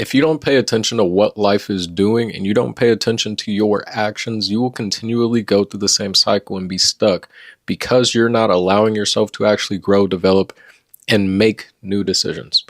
If you don't pay attention to what life is doing and you don't pay attention to your actions, you will continually go through the same cycle and be stuck because you're not allowing yourself to actually grow, develop, and make new decisions.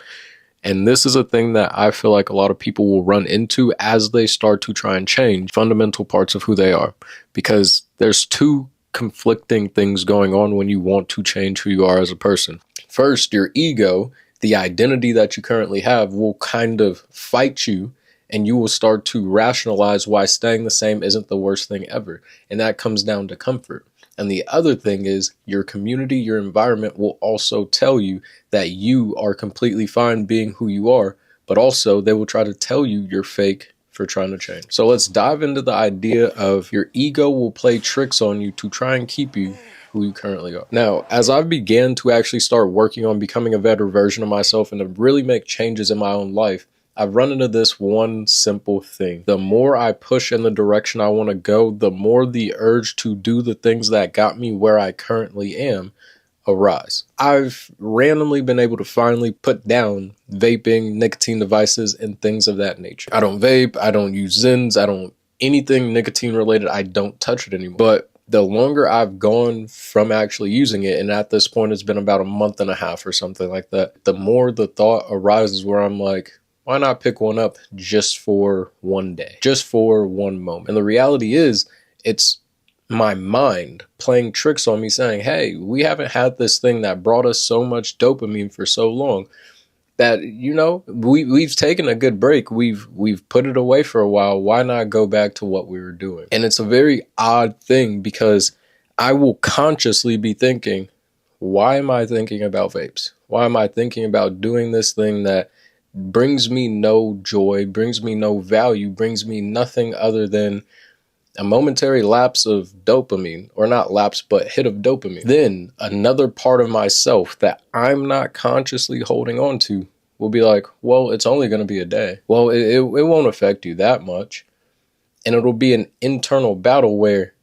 And this is a thing that I feel like a lot of people will run into as they start to try and change fundamental parts of who they are, because there's two conflicting things going on when you want to change who you are as a person. First, your ego, the identity that you currently have, will kind of fight you, and you will start to rationalize why staying the same isn't the worst thing ever. And that comes down to comfort. And the other thing is your community, your environment will also tell you that you are completely fine being who you are, but also they will try to tell you you're fake for trying to change. So let's dive into the idea of your ego will play tricks on you to try and keep you who you currently are. Now, as I began to actually start working on becoming a better version of myself and to really make changes in my own life, I've run into this one simple thing. The more I push in the direction I want to go, the more the urge to do the things that got me where I currently am arise. I've randomly been able to finally put down vaping, nicotine devices, and things of that nature. I don't vape, I don't use Zens, I don't anything nicotine related, I don't touch it anymore. But the longer I've gone from actually using it, and at this point it's been about a month and a half or something like that, the more the thought arises where I'm like, why not pick one up just for one day, just for one moment? And the reality is, it's my mind playing tricks on me saying, hey, we haven't had this thing that brought us so much dopamine for so long that, you know, we've taken a good break. We've put it away for a while. Why not go back to what we were doing? And it's a very odd thing because I will consciously be thinking, why am I thinking about vapes? Why am I thinking about doing this thing that brings me no joy, brings me no value, brings me nothing other than a momentary lapse of dopamine, or not lapse, but hit of dopamine. Then another part of myself that I'm not consciously holding on to will be like, well, it's only going to be a day. Well, it won't affect you that much. And it'll be an internal battle where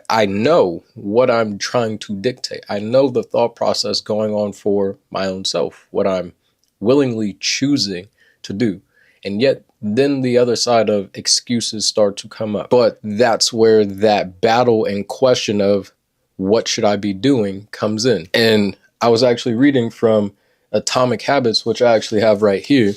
I know what I'm trying to dictate. I know the thought process going on for my own self, what I'm willingly choosing to do. And yet then the other side of excuses start to come up. But that's where that battle and question of what should I be doing comes in. And I was actually reading from Atomic Habits, which I actually have right here.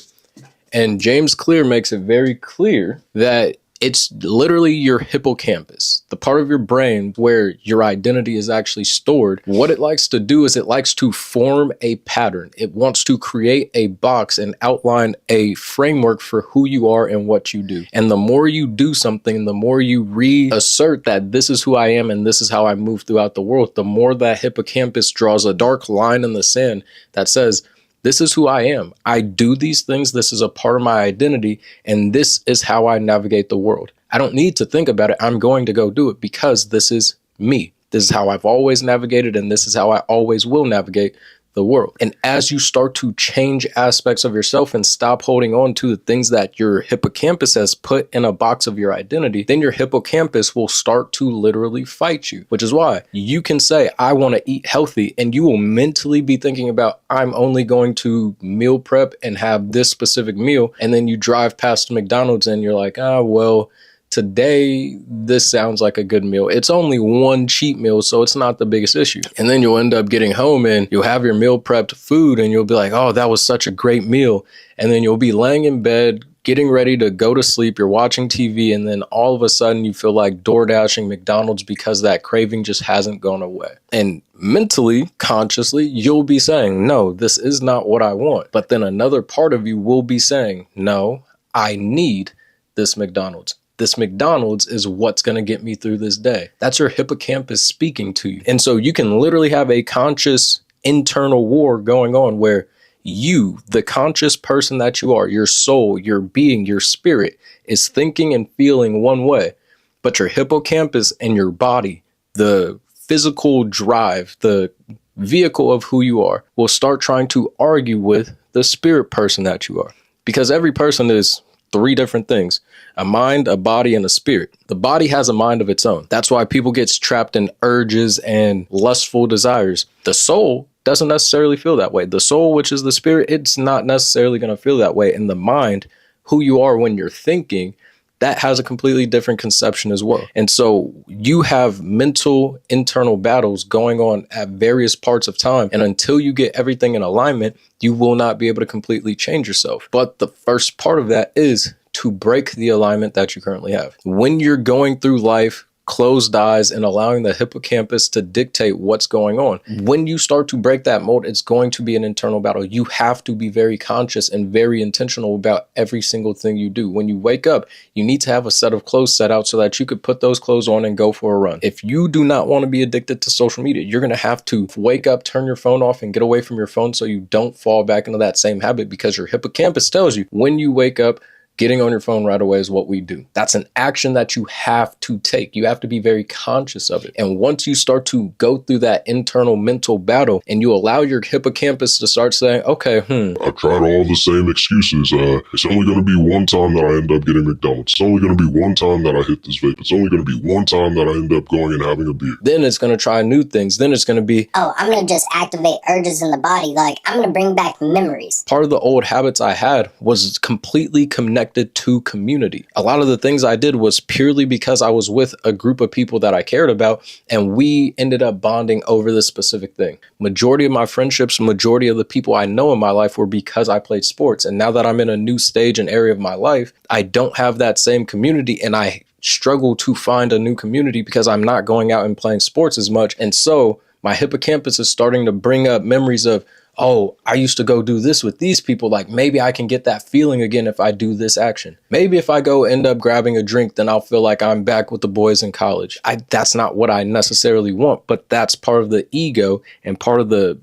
And James Clear makes it very clear that it's literally your hippocampus, the part of your brain where your identity is actually stored. What it likes to do is it likes to form a pattern. It wants to create a box and outline a framework for who you are and what you do. And the more you do something, the more you reassert that this is who I am and this is how I move throughout the world, the more that hippocampus draws a dark line in the sand that says, this is who I am. I do these things. This is a part of my identity. And this is how I navigate the world. I don't need to think about it. I'm going to go do it because this is me. This is how I've always navigated. And this is how I always will navigate the world. And as you start to change aspects of yourself and stop holding on to the things that your hippocampus has put in a box of your identity, then your hippocampus will start to literally fight you, which is why you can say, I want to eat healthy, and you will mentally be thinking about, I'm only going to meal prep and have this specific meal. And then you drive past McDonald's and you're like, well, today, this sounds like a good meal. It's only one cheat meal, so it's not the biggest issue. And then you'll end up getting home and you'll have your meal prepped food and you'll be like, oh, that was such a great meal. And then you'll be laying in bed, getting ready to go to sleep. You're watching TV, and then all of a sudden you feel like door dashing McDonald's because that craving just hasn't gone away. And mentally, consciously, you'll be saying, no, this is not what I want. But then another part of you will be saying, no, I need this McDonald's. This McDonald's is what's going to get me through this day. That's your hippocampus speaking to you. And so you can literally have a conscious internal war going on where you, the conscious person that you are, your soul, your being, your spirit, is thinking and feeling one way. But your hippocampus and your body, the physical drive, the vehicle of who you are, will start trying to argue with the spirit person that you are. Because every person is three different things: a mind, a body, and a spirit. The body has a mind of its own. That's why people get trapped in urges and lustful desires. The soul doesn't necessarily feel that way. The soul, which is the spirit, it's not necessarily going to feel that way. And the mind, who you are when you're thinking, that has a completely different conception as well. And so you have mental internal battles going on at various parts of time. And until you get everything in alignment, you will not be able to completely change yourself. But the first part of that is to break the alignment that you currently have. When you're going through life, closed eyes and allowing the hippocampus to dictate what's going on. When you start to break that mold, it's going to be an internal battle. You have to be very conscious and very intentional about every single thing you do. When you wake up, you need to have a set of clothes set out so that you could put those clothes on and go for a run. If you do not want to be addicted to social media, you're going to have to wake up, turn your phone off, and get away from your phone so you don't fall back into that same habit, because your hippocampus tells you when you wake up, getting on your phone right away is what we do. That's an action that you have to take. You have to be very conscious of it. And once you start to go through that internal mental battle and you allow your hippocampus to start saying, okay, I've tried all the same excuses. It's only going to be one time that I end up getting McDonald's. It's only going to be one time that I hit this vape. It's only going to be one time that I end up going and having a beer. Then it's going to try new things. Then it's going to be, oh, I'm going to just activate urges in the body. Like, I'm going to bring back memories. Part of the old habits I had was completely connected to community. A lot of the things I did was purely because I was with a group of people that I cared about, and we ended up bonding over this specific thing. Majority of my friendships, majority of the people I know in my life were because I played sports. And now that I'm in a new stage and area of my life, I don't have that same community, and I struggle to find a new community because I'm not going out and playing sports as much. And so my hippocampus is starting to bring up memories of, oh, I used to go do this with these people. Like, maybe I can get that feeling again if I do this action. Maybe if I go end up grabbing a drink, then I'll feel like I'm back with the boys in college. That's not what I necessarily want, but that's part of the ego and part of the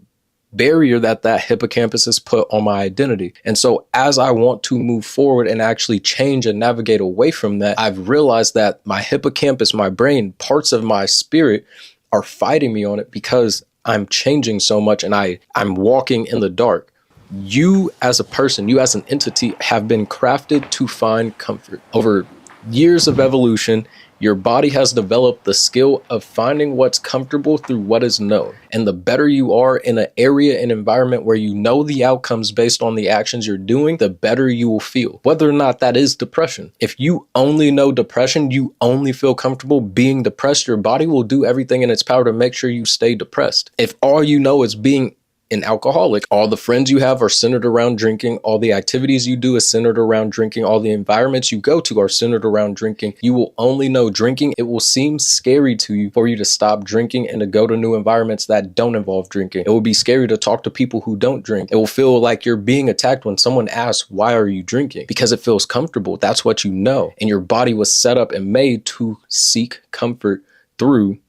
barrier that hippocampus has put on my identity. And so as I want to move forward and actually change and navigate away from that, I've realized that my hippocampus, my brain, parts of my spirit are fighting me on it because I'm changing so much and I'm walking in the dark. You as a person, you as an entity have been crafted to find comfort. Over years of evolution, your body has developed the skill of finding what's comfortable through what is known. And the better you are in an area and environment where you know the outcomes based on the actions you're doing, the better you will feel. Whether or not that is depression. If you only know depression, you only feel comfortable being depressed, your body will do everything in its power to make sure you stay depressed. If all you know is being an alcoholic, all the friends you have are centered around drinking, all the activities you do is centered around drinking, all the environments you go to are centered around drinking, you will only know drinking. It will seem scary to you for you to stop drinking and to go to new environments that don't involve drinking. It will be scary to talk to people who don't drink. It will feel like you're being attacked when someone asks, why are you drinking? Because it feels comfortable. That's what you know. And your body was set up and made to seek comfort through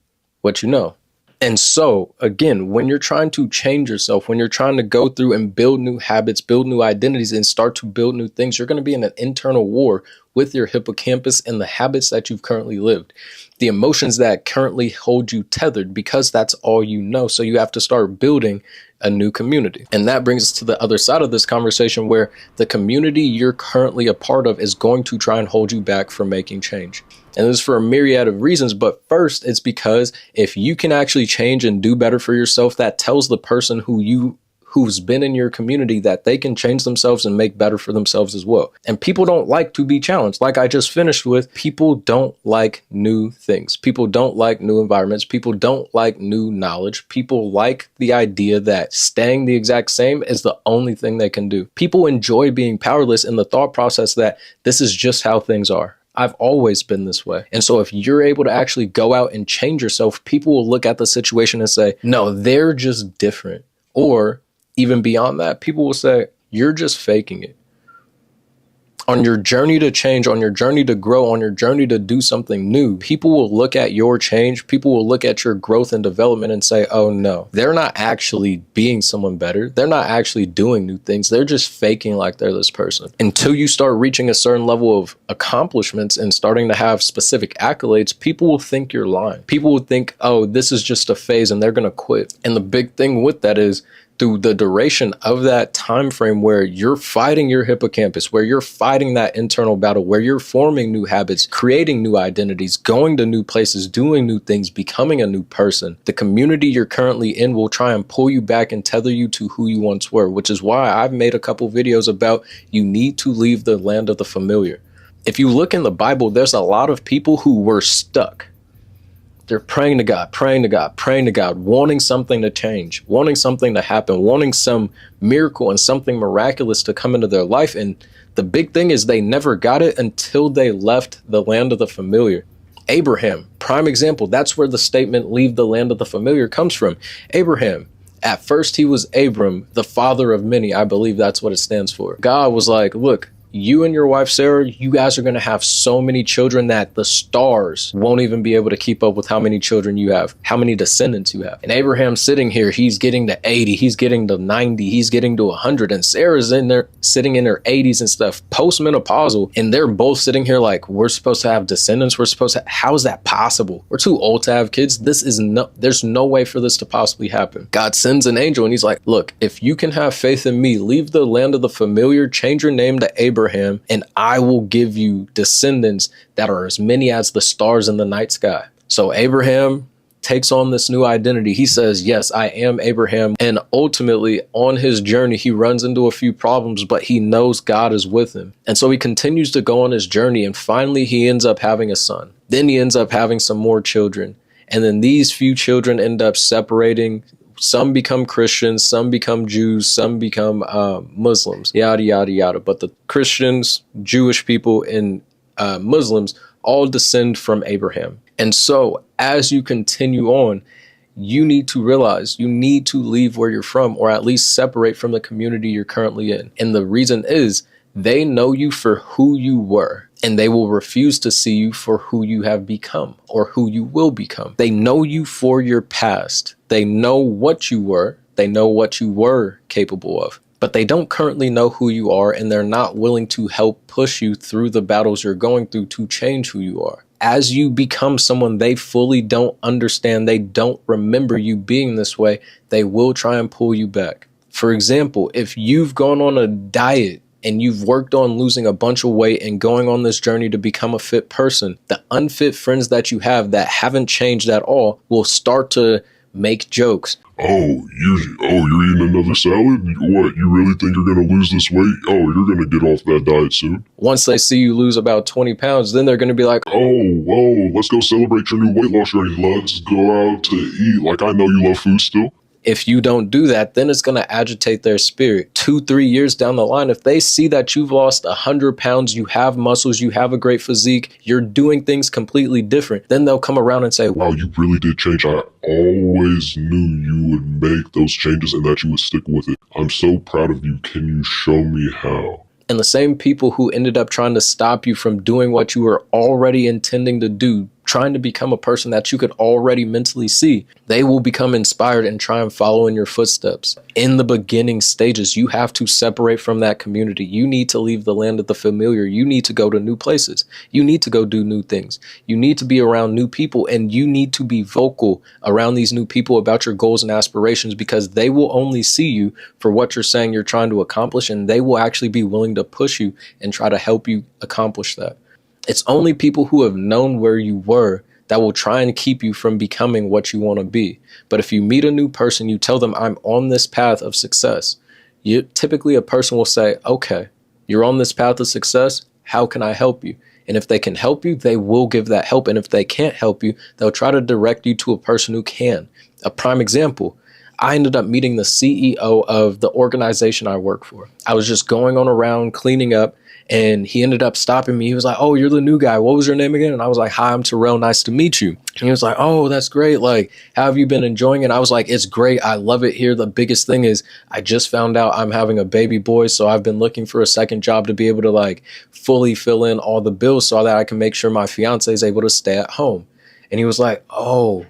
what you know. And so, again, when you're trying to change yourself, when you're trying to go through and build new habits, build new identities, and start to build new things, you're going to be in an internal war with your hippocampus and the habits that you've currently lived, the emotions that currently hold you tethered, because that's all you know. So you have to start building a new community. And that brings us to the other side of this conversation, where the community you're currently a part of is going to try and hold you back from making change. And this is for a myriad of reasons. But first, it's because if you can actually change and do better for yourself, that tells the person who's been in your community that they can change themselves and make better for themselves as well. And people don't like to be challenged. Like I just finished with, people don't like new things. People don't like new environments. People don't like new knowledge. People like the idea that staying the exact same is the only thing they can do. People enjoy being powerless in the thought process that this is just how things are. I've always been this way. And so if you're able to actually go out and change yourself, people will look at the situation and say, no, they're just different. Or even beyond that, people will say, you're just faking it. On your journey to change, on your journey to grow, on your journey to do something new, people will look at your change. People will look at your growth and development and say, oh no, they're not actually being someone better. They're not actually doing new things. They're just faking like they're this person. Until you start reaching a certain level of accomplishments and starting to have specific accolades, people will think you're lying. People will think, oh, this is just a phase and they're going to quit. And the big thing with that is, through the duration of that time frame where you're fighting your hippocampus, where you're fighting that internal battle, where you're forming new habits, creating new identities, going to new places, doing new things, becoming a new person, the community you're currently in will try and pull you back and tether you to who you once were, which is why I've made a couple videos about you need to leave the land of the familiar. If you look in the Bible, there's a lot of people who were stuck. They're praying to God, praying to God, praying to God, wanting something to change, wanting something to happen, wanting some miracle and something miraculous to come into their life. And the big thing is they never got it until they left the land of the familiar. Abraham, prime example, that's where the statement leave the land of the familiar comes from. Abraham, at first he was Abram, the father of many. I believe that's what it stands for. God was like, look, you and your wife, Sarah, you guys are going to have so many children that the stars won't even be able to keep up with how many children you have, how many descendants you have. And Abraham's sitting here, he's getting to 80, he's getting to 90, he's getting to 100. And Sarah's in there sitting in her 80s and stuff, postmenopausal. And they're both sitting here like, we're supposed to have descendants. How is that possible? We're too old to have kids. There's no way for this to possibly happen. God sends an angel and he's like, look, if you can have faith in me, leave the land of the familiar, change your name to Abraham, and I will give you descendants that are as many as the stars in the night sky. So Abraham takes on this new identity. He says, yes, I am Abraham. And ultimately on his journey, he runs into a few problems, but he knows God is with him. And so he continues to go on his journey. And finally, he ends up having a son. Then he ends up having some more children. And then these few children end up separating. Some become Christians, some become Jews, some become Muslims, yada, yada, yada. But the Christians, Jewish people, and Muslims all descend from Abraham. And so as you continue on, you need to realize you need to leave where you're from, or at least separate from the community you're currently in. And the reason is they know you for who you were, and they will refuse to see you for who you have become or who you will become. They know you for your past. They know what you were. They know what you were capable of, but they don't currently know who you are, and they're not willing to help push you through the battles you're going through to change who you are. As you become someone they fully don't understand, they don't remember you being this way, they will try and pull you back. For example, if you've gone on a diet and you've worked on losing a bunch of weight and going on this journey to become a fit person, the unfit friends that you have that haven't changed at all will start to make jokes. You're eating another salad? What, you really think you're going to lose this weight? Oh, you're going to get off that diet soon? Once they see you lose about 20 pounds, then they're going to be like, oh, whoa, let's go celebrate your new weight loss journey. Let's go out to eat. Like, I know you love food still. If you don't do that, then it's going to agitate their spirit. 2-3 years down the line, if they see that you've lost 100 pounds, you have muscles, you have a great physique, you're doing things completely different, then they'll come around and say, wow, you really did change. I always knew you would make those changes and that you would stick with it. I'm so proud of you. Can you show me how? And the same people who ended up trying to stop you from doing what you were already intending to do, trying to become a person that you could already mentally see, they will become inspired and try and follow in your footsteps. In the beginning stages, you have to separate from that community. You need to leave the land of the familiar. You need to go to new places. You need to go do new things. You need to be around new people, and you need to be vocal around these new people about your goals and aspirations, because they will only see you for what you're saying you're trying to accomplish, and they will actually be willing to push you and try to help you accomplish that. It's only people who have known where you were that will try and keep you from becoming what you want to be. But if you meet a new person, you tell them, I'm on this path of success. Typically a person will say, okay, you're on this path of success. How can I help you? And if they can help you, they will give that help. And if they can't help you, they'll try to direct you to a person who can. A prime example, I ended up meeting the CEO of the organization I work for. I was just going on around cleaning up, and he ended up stopping me. He was like, oh, you're the new guy. What was your name again? And I was like, hi, I'm Terrell. Nice to meet you. And he was like, oh, that's great. Like, how have you been enjoying it? I was like, it's great. I love it here. The biggest thing is I just found out I'm having a baby boy. So I've been looking for a second job to be able to like fully fill in all the bills so that I can make sure my fiance is able to stay at home. And he was like, oh,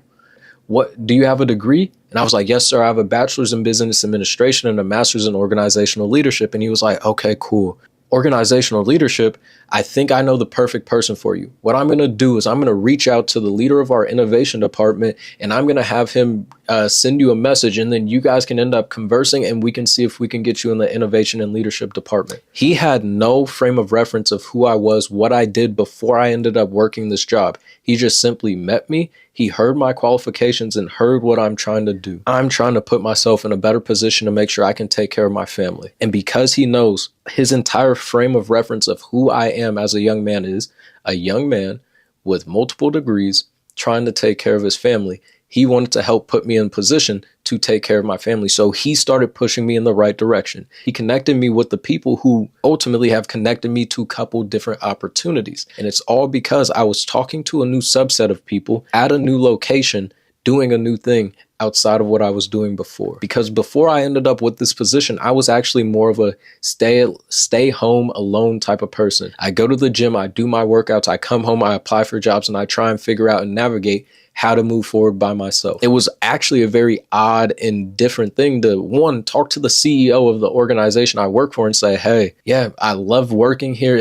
what, do you have a degree? And I was like, yes, sir. I have a bachelor's in business administration and a master's in organizational leadership. And he was like, okay, cool. Organizational leadership, I think I know the perfect person for you. What I'm going to do is I'm going to reach out to the leader of our innovation department, and I'm going to have him send you a message, and then you guys can end up conversing, and we can see if we can get you in the innovation and leadership department. He had no frame of reference of who I was, what I did before I ended up working this job. He just simply met me. He heard my qualifications and heard what I'm trying to do. I'm trying to put myself in a better position to make sure I can take care of my family. And because he knows, his entire frame of reference of who I am as a young man is a young man with multiple degrees trying to take care of his family. He wanted to help put me in position to take care of my family. So he started pushing me in the right direction. He connected me with the people who ultimately have connected me to a couple different opportunities. And it's all because I was talking to a new subset of people at a new location, doing a new thing outside of what I was doing before. Because before I ended up with this position, I was actually more of a stay home alone type of person. I go to the gym, I do my workouts, I come home, I apply for jobs, and I try and figure out and navigate how to move forward by myself. It was actually a very odd and different thing to, one, talk to the CEO of the organization I work for and say, hey, yeah, I love working here.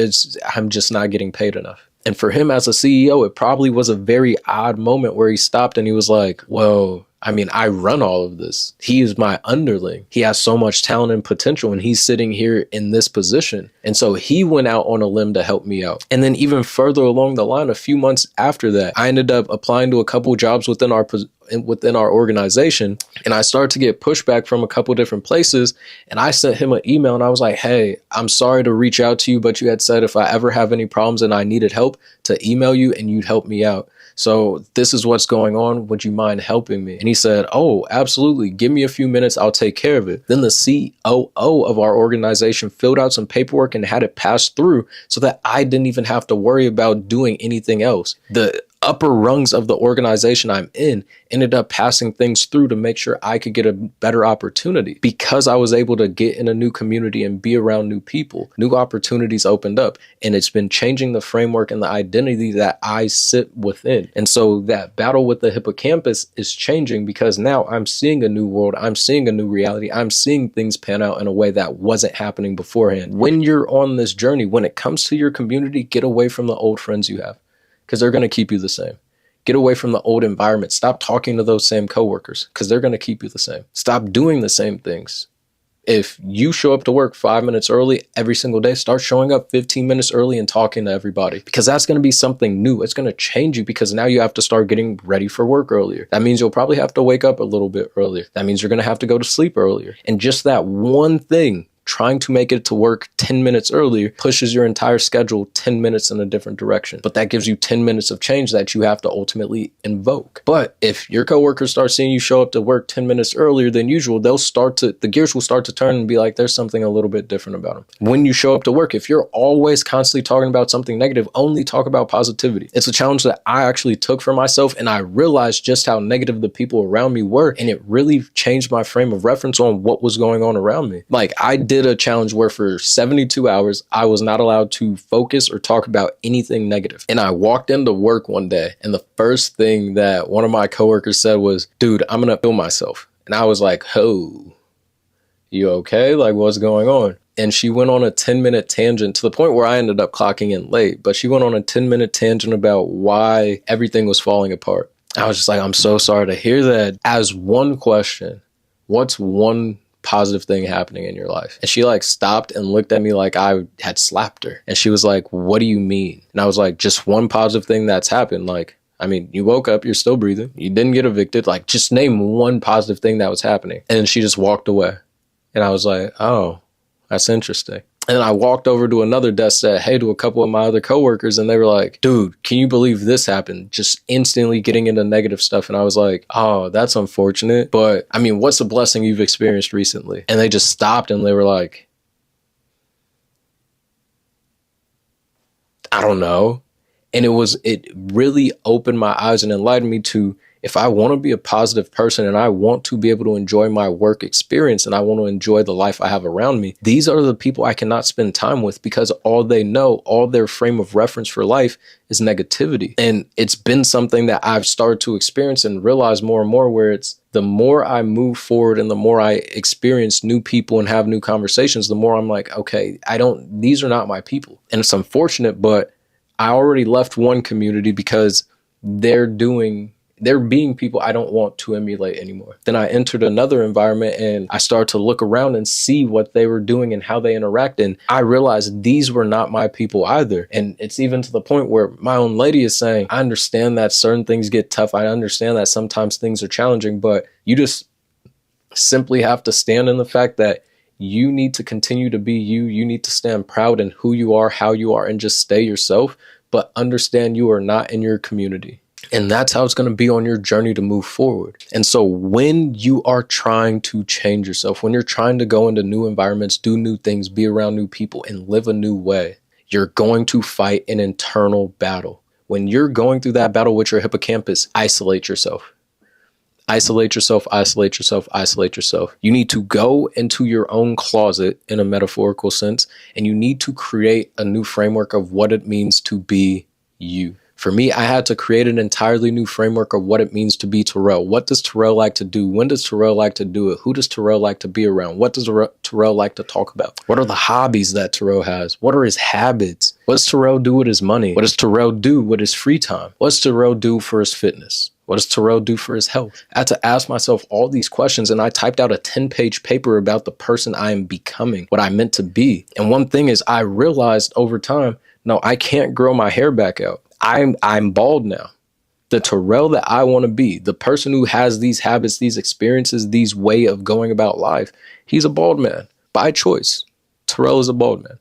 I'm just not getting paid enough. And for him as a CEO, it probably was a very odd moment where he stopped and he was like, whoa, I mean, I run all of this. He is my underling. He has so much talent and potential, and he's sitting here in this position. And so he went out on a limb to help me out. And then even further along the line, a few months after that, I ended up applying to a couple jobs within our organization, and I started to get pushback from a couple different places. And I sent him an email and I was like, hey, I'm sorry to reach out to you, but you had said if I ever have any problems and I needed help to email you and you'd help me out. So this is what's going on. Would you mind helping me? And he said, oh, absolutely. Give me a few minutes. I'll take care of it. Then the COO of our organization filled out some paperwork and had it passed through so that I didn't even have to worry about doing anything else. The upper rungs of the organization I'm in ended up passing things through to make sure I could get a better opportunity. Because I was able to get in a new community and be around new people, new opportunities opened up, and it's been changing the framework and the identity that I sit within. And so that battle with the hippocampus is changing because now I'm seeing a new world. I'm seeing a new reality. I'm seeing things pan out in a way that wasn't happening beforehand. When you're on this journey, when it comes to your community, get away from the old friends you have, because they're going to keep you the same. Get away from the old environment. Stop talking to those same coworkers because they're going to keep you the same. Stop doing the same things. If you show up to work 5 minutes early every single day, start showing up 15 minutes early and talking to everybody, because that's going to be something new. It's going to change you because now you have to start getting ready for work earlier. That means you'll probably have to wake up a little bit earlier. That means you're going to have to go to sleep earlier. And just that one thing, trying to make it to work 10 minutes earlier, pushes your entire schedule 10 minutes in a different direction. But that gives you 10 minutes of change that you have to ultimately invoke. But if your coworkers start seeing you show up to work 10 minutes earlier than usual, the gears will start to turn and be like, there's something a little bit different about them. When you show up to work, if you're always constantly talking about something negative, only talk about positivity. It's a challenge that I actually took for myself, and I realized just how negative the people around me were, and it really changed my frame of reference on what was going on around me. Like, I did a challenge where for 72 hours, I was not allowed to focus or talk about anything negative. And I walked into work one day, and the first thing that one of my coworkers said was, dude, I'm going to kill myself. And I was like, oh, you okay? Like, what's going on? And she went on a 10-minute tangent to the point where I ended up clocking in late. But she went on a 10-minute tangent about why everything was falling apart. I was just like, I'm so sorry to hear that. As one question, what's one positive thing happening in your life? And she like stopped and looked at me like I had slapped her. And she was like, what do you mean? And I was like, just one positive thing that's happened. Like, I mean, you woke up, you're still breathing, you didn't get evicted. Like, just name one positive thing that was happening. And then she just walked away. And I was like, oh, that's interesting. And I walked over to another desk, said hey to a couple of my other coworkers, and they were like, dude, can you believe this happened? Just instantly getting into negative stuff. And I was like, oh, that's unfortunate. But I mean, what's a blessing you've experienced recently? And they just stopped and they were like, I don't know. And it really opened my eyes and enlightened me to, if I want to be a positive person and I want to be able to enjoy my work experience and I want to enjoy the life I have around me, these are the people I cannot spend time with, because all they know, all their frame of reference for life is negativity. And it's been something that I've started to experience and realize more and more, where it's the more I move forward and the more I experience new people and have new conversations, the more I'm like, okay, these are not my people. And it's unfortunate, but I already left one community because they're doing they're being people I don't want to emulate anymore. Then I entered another environment and I started to look around and see what they were doing and how they interact. And I realized these were not my people either. And it's even to the point where my own lady is saying, I understand that certain things get tough. I understand that sometimes things are challenging, but you just simply have to stand in the fact that you need to continue to be you. You need to stand proud in who you are, how you are, and just stay yourself. But understand you are not in your community. And that's how it's going to be on your journey to move forward. And so when you are trying to change yourself, when you're trying to go into new environments, do new things, be around new people, and live a new way, you're going to fight an internal battle. When you're going through that battle with your hippocampus, isolate yourself. Isolate yourself, isolate yourself, isolate yourself. You need to go into your own closet in a metaphorical sense, and you need to create a new framework of what it means to be you. For me, I had to create an entirely new framework of what it means to be Terrell. What does Terrell like to do? When does Terrell like to do it? Who does Terrell like to be around? What does Terrell like to talk about? What are the hobbies that Terrell has? What are his habits? What does Terrell do with his money? What does Terrell do with his free time? What does Terrell do for his fitness? What does Terrell do for his health? I had to ask myself all these questions, and I typed out a 10-page paper about the person I am becoming, what I meant to be. And one thing is I realized over time, no, I can't grow my hair back out. I'm bald now. The Terrell that I want to be, the person who has these habits, these experiences, these way of going about life, he's a bald man by choice. Terrell is a bald man.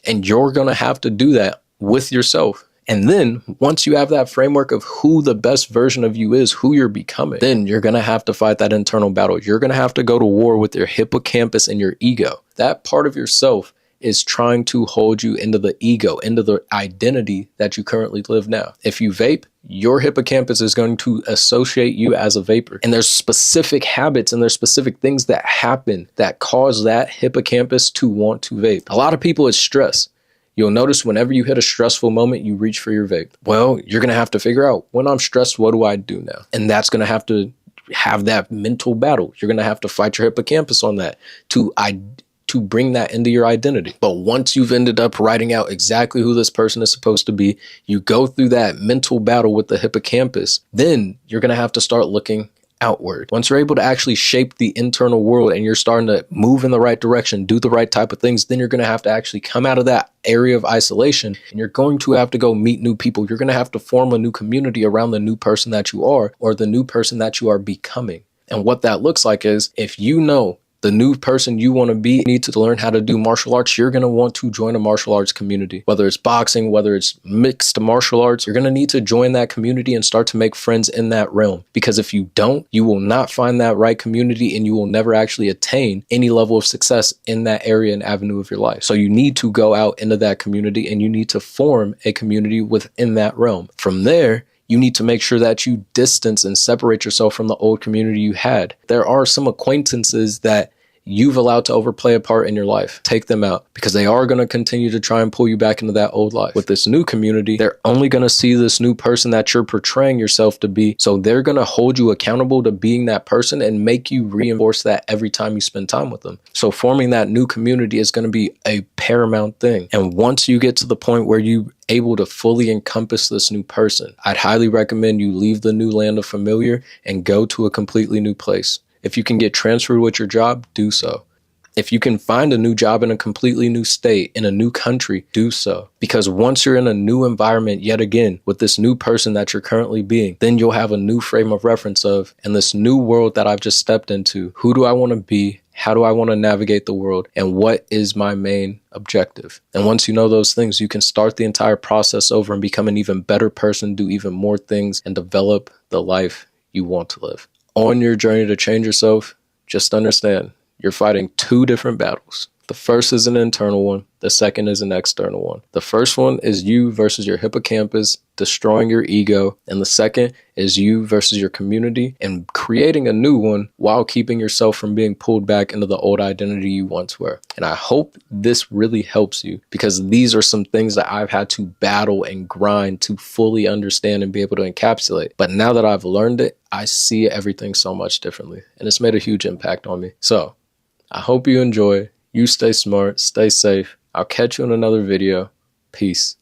And you're going to have to do that with yourself. And then once you have that framework of who the best version of you is, who you're becoming, then you're going to have to fight that internal battle. You're going to have to go to war with your hippocampus and your ego. That part of yourself is trying to hold you into the ego, into the identity that you currently live now. If you vape, your hippocampus is going to associate you as a vapor. And there's specific habits and there's specific things that happen that cause that hippocampus to want to vape. A lot of people, it's stress. You'll notice whenever you hit a stressful moment, you reach for your vape. Well, you're going to have to figure out, when I'm stressed, what do I do now? And that's going to have that mental battle. You're going to have to fight your hippocampus on that to bring that into your identity. But once you've ended up writing out exactly who this person is supposed to be, you go through that mental battle with the hippocampus, then you're going to have to start looking outward. Once you're able to actually shape the internal world and you're starting to move in the right direction, do the right type of things, then you're going to have to actually come out of that area of isolation and you're going to have to go meet new people. You're going to have to form a new community around the new person that you are or the new person that you are becoming. And what that looks like is, if you know the new person you want to be, need to learn how to do martial arts, you're going to want to join a martial arts community. Whether it's boxing, whether it's mixed martial arts, you're going to need to join that community and start to make friends in that realm. Because if you don't, you will not find that right community and you will never actually attain any level of success in that area and avenue of your life. So you need to go out into that community and you need to form a community within that realm. From there, you need to make sure that you distance and separate yourself from the old community you had. There are some acquaintances that you've allowed to overplay a part in your life. Take them out, because they are going to continue to try and pull you back into that old life. With this new community, they're only going to see this new person that you're portraying yourself to be. So they're going to hold you accountable to being that person and make you reinforce that every time you spend time with them. So forming that new community is going to be a paramount thing. And once you get to the point where you able to fully encompass this new person, I'd highly recommend you leave the new land of familiar and go to a completely new place. If you can get transferred with your job, do so. If you can find a new job in a completely new state, in a new country, do so. Because once you're in a new environment, yet again, with this new person that you're currently being, then you'll have a new frame of reference of, in this new world that I've just stepped into, who do I want to be? How do I want to navigate the world? And what is my main objective? And once you know those things, you can start the entire process over and become an even better person, do even more things, and develop the life you want to live. On your journey to change yourself, just understand you're fighting two different battles. The first is an internal one. The second is an external one. The first one is you versus your hippocampus, destroying your ego. And the second is you versus your community and creating a new one while keeping yourself from being pulled back into the old identity you once were. And I hope this really helps you, because these are some things that I've had to battle and grind to fully understand and be able to encapsulate. But now that I've learned it, I see everything so much differently. And it's made a huge impact on me. So I hope you enjoy. You stay smart, stay safe. I'll catch you in another video. Peace.